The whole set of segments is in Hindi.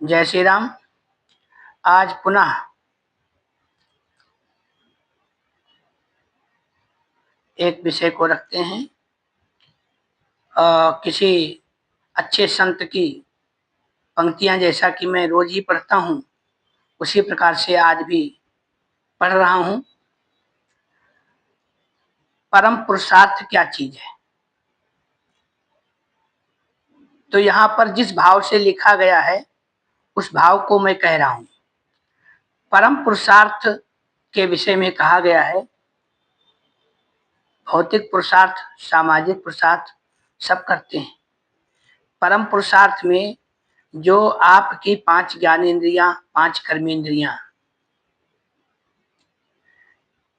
जय श्री राम। आज पुनः एक विषय को रखते हैं। किसी अच्छे संत की पंक्तियां जैसा कि मैं रोज ही पढ़ता हूँ, उसी प्रकार से आज भी पढ़ रहा हूँ। परम पुरुषार्थ क्या चीज है? तो यहाँ पर जिस भाव से लिखा गया है उस भाव को मैं कह रहा हूँ। परम पुरुषार्थ के विषय में कहा गया है, भौतिक पुरुषार्थ, सामाजिक पुरुषार्थ सब करते हैं। परम पुरुषार्थ में जो आपकी 5 ज्ञानेंद्रियां, 5 कर्मेंद्रियां,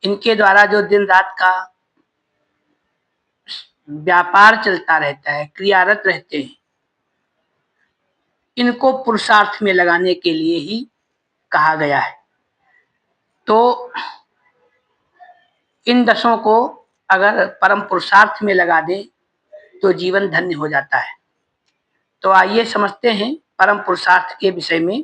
इनके द्वारा जो दिन रात का व्यापार चलता रहता है, क्रियारत रहते हैं, इनको पुरुषार्थ में लगाने के लिए ही कहा गया है। तो इन 10 को अगर परम पुरुषार्थ में लगा दें तो जीवन धन्य हो जाता है। तो आइए समझते हैं परम पुरुषार्थ के विषय में।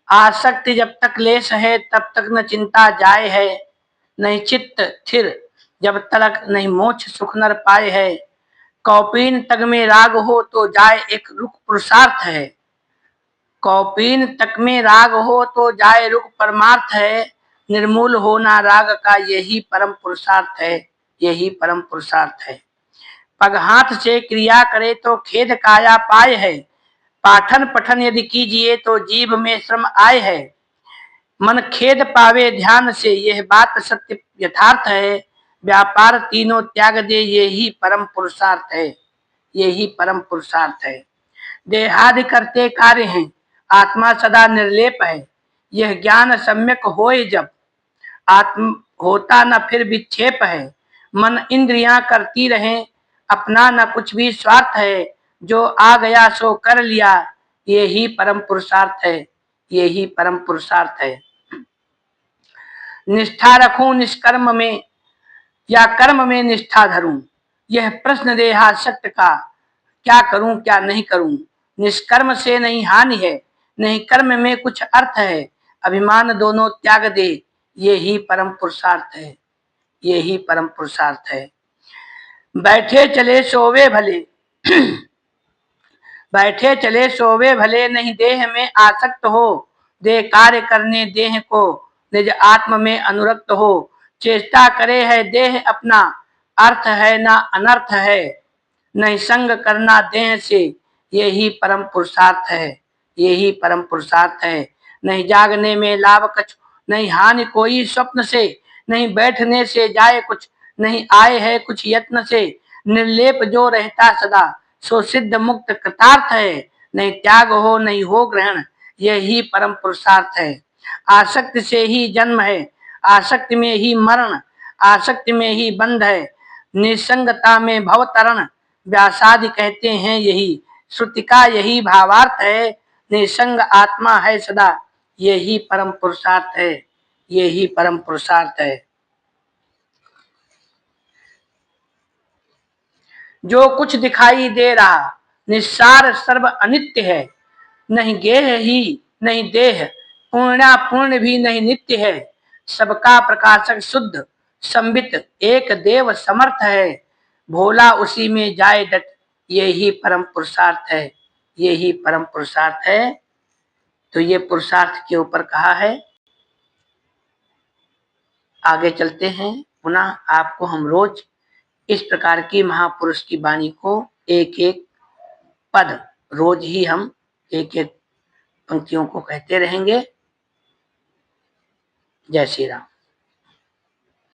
आसक्ति जब तक लेश है तब तक न चिंता जाए है, नहीं चित्त स्थिर जब तक नहीं मोक्ष सुख नर पाए है। कौपीन तक में राग हो तो जाए एक रुख पुरुषार्थ है, कौपीन तक में राग हो तो जाए रुख परमार्थ है। निर्मूल होना राग का यही परम पुरुषार्थ है, यही परम पुरुषार्थ है। पग हाथ से क्रिया करे तो खेद काया पाए है, पाठन पठन यदि कीजिए तो जीव में श्रम आए है। मन खेद पावे ध्यान से यह बात सत्य यथार्थ है, व्यापार तीनों त्याग दे यही परम पुरुषार्थ है, यही परम पुरुषार्थ है। देहादि करते कार्य हैं, आत्मा सदा निर्लेप है, यह ज्ञान सम्यक होए जब आत्म होता न फिर विक्षेप है। मन इंद्रियां करती रहें अपना न कुछ भी स्वार्थ है, जो आ गया सो कर लिया यही परम पुरुषार्थ है, यही परम पुरुषार्थ है। निष्ठा रखूं निष्कर्म में या कर्म में निष्ठा धरूं, यह प्रश्न देहासक्त का क्या करूं क्या नहीं करूं। निष्कर्म से नहीं हानि है, नहीं कर्म में कुछ अर्थ है, अभिमान दोनों त्याग दे यही परम पुरुषार्थ है, यही परम पुरुषार्थ है। बैठे चले सोवे भले बैठे चले सोवे भले, नहीं देह में आसक्त हो, देह कार्य करने देह को निज आत्म में अनुरक्त हो। चेष्टा करे है देह अपना, अर्थ है ना अनर्थ है, नहीं संग करना देह से यही परम पुरुषार्थ है, यही परम पुरुषार्थ है। नहीं जागने में लाभ कछु, नहीं हानि कोई स्वप्न से, नहीं बैठने से जाए कुछ, नहीं आए है कुछ यत्न से। निर्लेप जो रहता सदा सो सिद्ध मुक्त कृतार्थ है, नहीं त्याग हो नहीं हो ग्रहण यही परम पुरुषार्थ है। आसक्ति से ही जन्म है, आसक्ति में ही मरण, आसक्ति में ही बंध है, निसंगता में भव तरण व्यासादि कहते हैं यही। श्रुति का यही भावार्थ है, निसंग आत्मा है सदा यही परम पुरुषार्थ है, यही परम पुरुषार्थ है। जो कुछ दिखाई दे रहा निस्सार सर्व अनित्य है, नहीं गेह ही नहीं देह, पूर्णा पूर्ण भी नहीं नित्य है। सबका प्रकाशक शुद्ध संबित एक देव समर्थ है, भोला उसी में जाए डट यही परम पुरुषार्थ है, यही परम पुरुषार्थ है। तो ये पुरुषार्थ के ऊपर कहा है। आगे चलते हैं। पुनः आपको हम रोज इस प्रकार की महापुरुष की वाणी को एक एक पद रोज ही हम एक एक पंक्तियों को कहते रहेंगे। जय श्री राम।